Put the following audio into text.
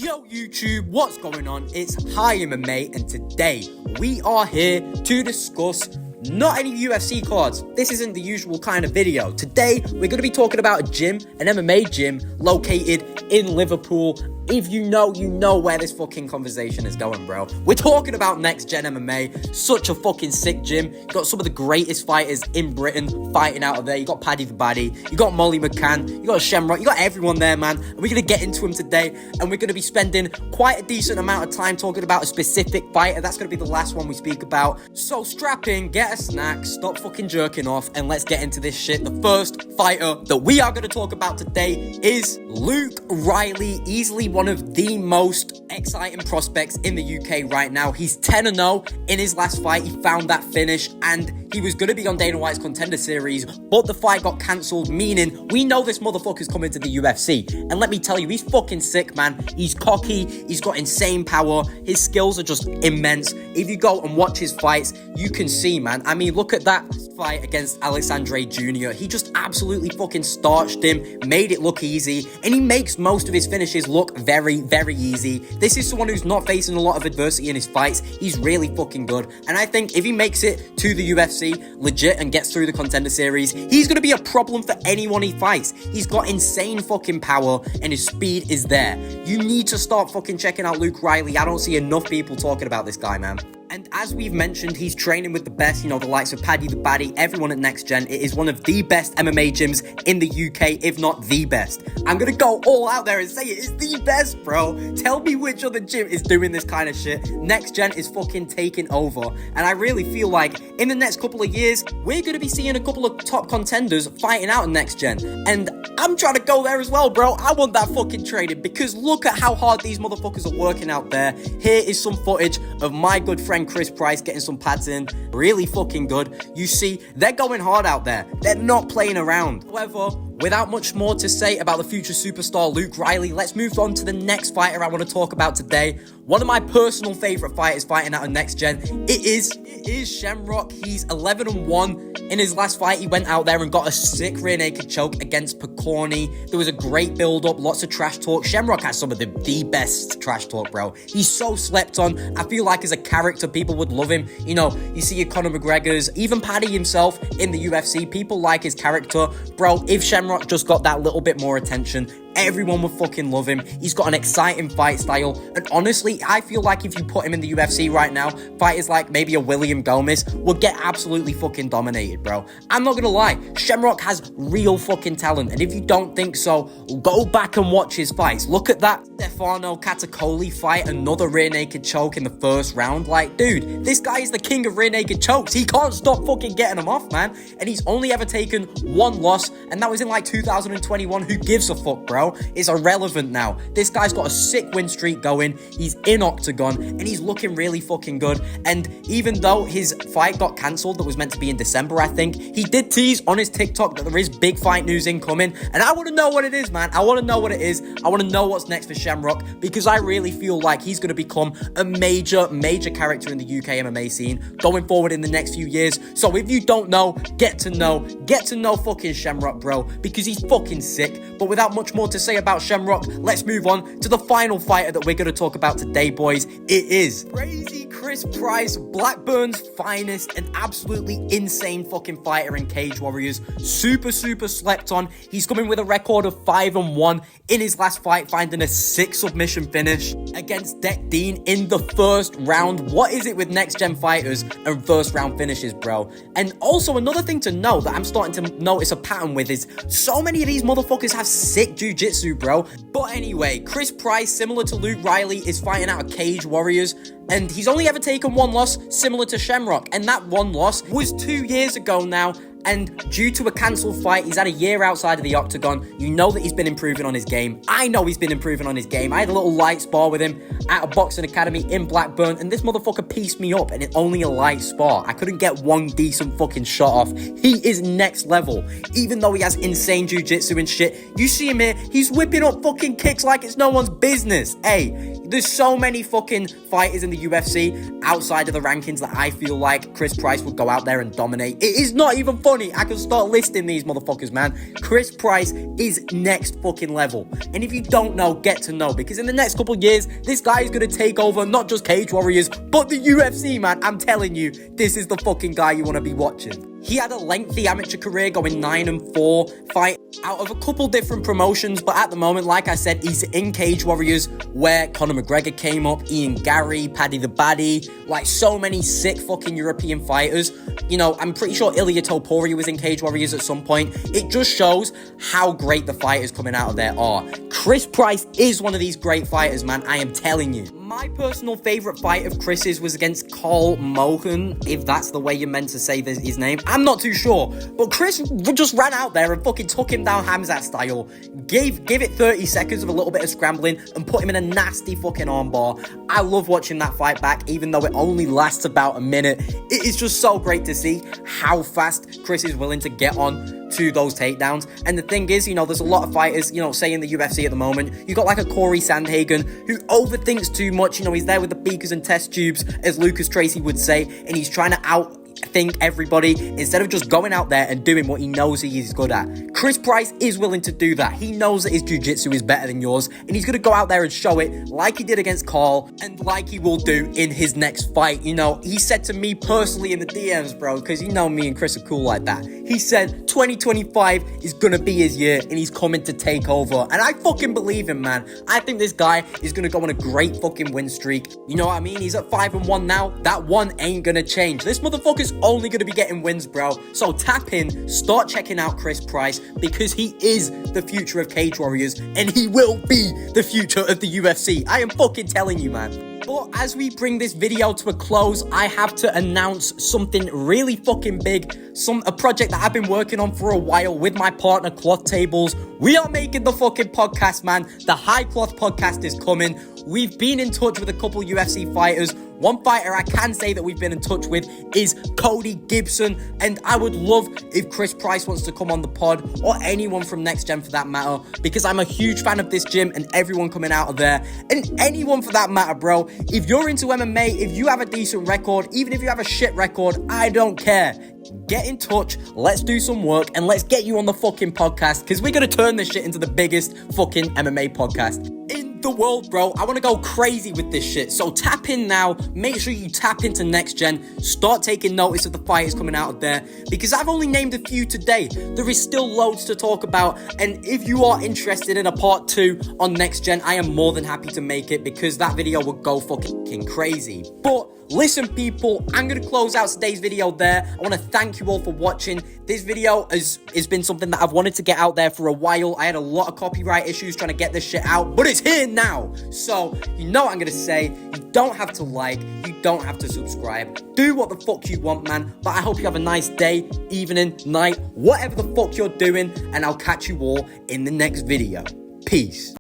Yo YouTube, what's going on? It's HIGHMMA and today we are here to discuss not any UFC cards. This isn't the usual kind of video. Today we're going to be talking about a gym, an MMA gym located in Liverpool. If you know where this fucking conversation is going, bro. We're talking about Next Gen MMA. Such a fucking sick gym. You got some of the greatest fighters in Britain fighting out of there. You got Paddy the Baddy. You got Molly McCann. You got Shamrock. You got everyone there, man. And we're going to get into them today. And we're going to be spending quite a decent amount of time talking about a specific fighter. That's going to be the last one we speak about. So strap in, get a snack, stop fucking jerking off, and let's get into this shit. The first fighter that we are going to talk about today is Luke Riley. Easily one of the most exciting prospects in the UK right now. He's 10-0 in his last fight. He found that finish and he was going to be on Dana White's Contender Series, but the fight got cancelled, meaning we know this motherfucker's coming to the UFC. And let me tell you, he's fucking sick, man. He's cocky. He's got insane power. His skills are just immense. If you go and watch his fights, you can see, man. I mean, look at that fight against Alexandre Jr. He just absolutely fucking starched him, made it look easy, and he makes most of his finishes look very, very easy. This is someone who's not facing a lot of adversity in his fights. He's really fucking good, and I think if he makes it to the UFC legit and gets through the Contender Series, he's going to be a problem for anyone he fights. He's got insane fucking power, and his speed is there. You need to start fucking checking out Luke Riley. I don't see enough people talking about this guy, man. And as we've mentioned, he's training with the best, the likes of Paddy the Baddy, everyone at Next Gen. It is one of the best MMA gyms in the UK, if not the best. I'm going to go all out there and say it is the best, bro. Tell me which other gym is doing this kind of shit. Next Gen is fucking taking over. And I really feel like in the next couple of years, we're going to be seeing a couple of top contenders fighting out in Next Gen. And I'm trying to go there as well, bro. I want that fucking training because look at how hard these motherfuckers are working out there. Here is some footage of my good friend Chris Price getting some pads in. Really fucking good. You see, they're going hard out there. They're not playing around. However, without much more to say about the future superstar Luke Riley, let's move on to the next fighter I want to talk about today. One of my personal favorite fighters fighting out of Next Gen. It is Shamrock. He's 11-1. In his last fight, he went out there and got a sick rear naked choke against Picorni. There was a great build-up, lots of trash talk. Shamrock has some of the best trash talk, bro. He's so slept on. I feel like as a character, people would love him. You see your Conor McGregor's, even Paddy himself in the UFC. People like his character. Bro, if Shamrock just got that little bit more attention, everyone would fucking love him. He's got an exciting fight style. And honestly, I feel like if you put him in the UFC right now, fighters like maybe a William Gomez would get absolutely fucking dominated, bro. I'm not gonna lie. Shamrock has real fucking talent. And if you don't think so, go back and watch his fights. Look at that Stefano Catacoli fight. Another rear naked choke in the first round. Like, dude, this guy is the king of rear naked chokes. He can't stop fucking getting them off, man. And he's only ever taken one loss. And that was in like 2021. Who gives a fuck, bro? Is irrelevant now. This guy's got a sick win streak going. He's in Octagon and he's looking really fucking good. And even though his fight got cancelled that was meant to be in December, I think, he did tease on his TikTok that there is big fight news incoming. And I want to know what it is, man. I want to know what it is. I want to know what's next for Shamrock because I really feel like he's going to become a major character in the UK MMA scene going forward in the next few years. So if you don't know, get to know fucking Shamrock, bro, because he's fucking sick. But without much more to say about Shamrock, let's move on to the final fighter that we're going to talk about today, boys. It is crazy Chris Price, Blackburn's finest, an absolutely insane fucking fighter in Cage Warriors. Super slept on. He's coming with a record of 5-1 in his last fight, finding a sick submission finish against Deck Dean in the first round. What is it with next gen fighters and first round finishes, bro? And also another thing to know that I'm starting to notice a pattern with is so many of these motherfuckers have sick jiu-jitsu, bro. But anyway, Chris Price, similar to Luke Riley, is fighting out of Cage Warriors, and he's only ever taken one loss, similar to Shamrock, and that one loss was 2 years ago now. And due to a cancelled fight, he's had a year outside of the Octagon. You know that he's been improving on his game. I know he's been improving on his game. I had a little light spar with him at a boxing academy in Blackburn, and this motherfucker pieced me up, and it's only a light spar. I couldn't get one decent fucking shot off. He is next level. Even though he has insane jiu-jitsu and shit, you see him here, he's whipping up fucking kicks like it's no one's business. Hey, there's so many fucking fighters in the UFC outside of the rankings that I feel like Chris Price would go out there and dominate. It is not even funny. money, I can start listing these motherfuckers, man. Chris Price is next fucking level. And if you don't know, get to know, because in the next couple years, this guy is going to take over not just Cage Warriors, but the UFC, man. I'm telling you, this is the fucking guy you want to be watching. He had a lengthy amateur career going 9-4, fight out of a couple different promotions, but at the moment, like I said, he's in Cage Warriors, where Conor McGregor came up, Ian Gary, Paddy the Baddy, like so many sick fucking European fighters. You know, I'm pretty sure Ilya Topuria was in Cage Warriors at some point. It just shows how great the fighters coming out of there are. Chris Price is one of these great fighters, man, I am telling you. My personal favourite fight of Chris's was against Carl Mohan, if that's the way you're meant to say his name. I'm not too sure, but Chris just ran out there and fucking took him down Hamzat style, gave it 30 seconds of a little bit of scrambling and put him in a nasty fucking armbar. I love watching that fight back, even though it only lasts about a minute. It is just so great to see how fast Chris is willing to get on to those takedowns. And the thing is, you know, there's a lot of fighters, you know, say in the UFC at the moment, you got like a Corey Sandhagen who overthinks too much. You know, he's there with the beakers and test tubes, as Lucas Tracy would say, and he's trying to outthink everybody instead of just going out there and doing what he knows he is good at. Chris Price is willing to do that. He knows that his jiu-jitsu is better than yours, and he's going to go out there and show it like he did against Carl and like he will do in his next fight. You know, he said to me personally in the DMs, bro, because you know me and Chris are cool like that. He said 2025 is going to be his year and he's coming to take over. And I fucking believe him, man. I think this guy is going to go on a great fucking win streak. You know what I mean? He's at 5-1 now. That one ain't going to change. This motherfucker's only going to be getting wins, bro. So tap in, start checking out Chris Price, because he is the future of Cage Warriors and he will be the future of the UFC. I am fucking telling you, man. But as we bring this video to a close, I have to announce something really fucking big. A project that I've been working on for a while with my partner, Cloth Tables. We are making the fucking podcast, man. The High Cloth podcast is coming. We've been in touch with a couple UFC fighters. One fighter I can say that we've been in touch with is Cody Gibson, and I would love if Chris Price wants to come on the pod, or anyone from Next Gen for that matter, because I'm a huge fan of this gym and everyone coming out of there, and anyone for that matter, bro. If you're into MMA, if you have a decent record, even if you have a shit record, I don't care. Get in touch, let's do some work, and let's get you on the fucking podcast, because we're going to turn this shit into the biggest fucking MMA podcast in the world, bro. I want to go crazy with this shit. So tap in now, make sure you tap into Next Gen, start taking notice of the fighters coming out of there, because I've only named a few today. There is still loads to talk about, and if you are interested in a part 2 on Next Gen, I am more than happy to make it, because that video would go fucking crazy. But listen, people, I'm going to close out today's video there. I want to thank you all for watching. This video has been something that I've wanted to get out there for a while. I had a lot of copyright issues trying to get this shit out, but it's here now. So, you know what I'm going to say. You don't have to like, you don't have to subscribe. Do what the fuck you want, man. But I hope you have a nice day, evening, night, whatever the fuck you're doing, and I'll catch you all in the next video. Peace.